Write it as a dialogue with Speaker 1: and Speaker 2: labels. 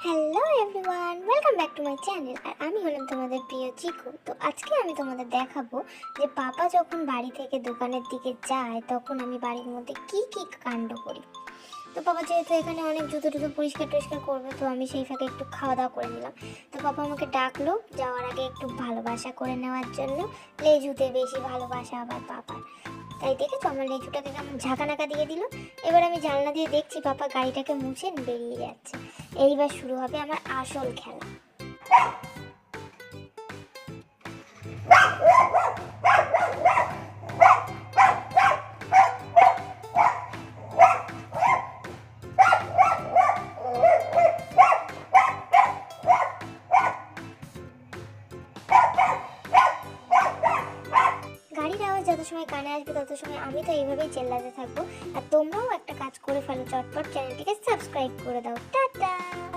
Speaker 1: Hello everyone, welcome back to my channel. আর আমি হলাম তোমাদের প্রিয় চিকু। তো আজকে আমি তোমাদের দেখাবো যে পাপা যখন বাড়ি থেকে দোকানের দিকে যায় তখন আমি বাড়ির মধ্যে কি কি কাণ্ড করি। তো পাপা যেহেতু এখানে অনেক জুতো টুতো পরিষ্কার টরিষ্কার করবে, তো আমি সেই ফাঁকে একটু খাওয়া দাওয়া করে নিলাম। তো পাপা আমাকে ডাকলো যাওয়ার আগে একটু ভালোবাসা করে নেওয়ার জন্য। লেজুতে বেশি ভালোবাসা আবার পাপার, তাই দেখেছো আমার লেজুটাকে কেমন ঝাঁকানাকা দিয়ে দিল। এবার আমি জানলা দিয়ে দেখছি পাপা গাড়িটাকে মুছে বেরিয়ে যাচ্ছে। এইবার শুরু হবে আমার আসল খেলা। গাড়ির আওয়াজ যত সময় কানে আসবে তত সময় আমি তো এইভাবেই চেল্লাতে থাকবো। আর তোমরাও একটা কাজ করে ফেলো, চটপট চ্যানেলটিকে সাবস্ক্রাইব করে দাও।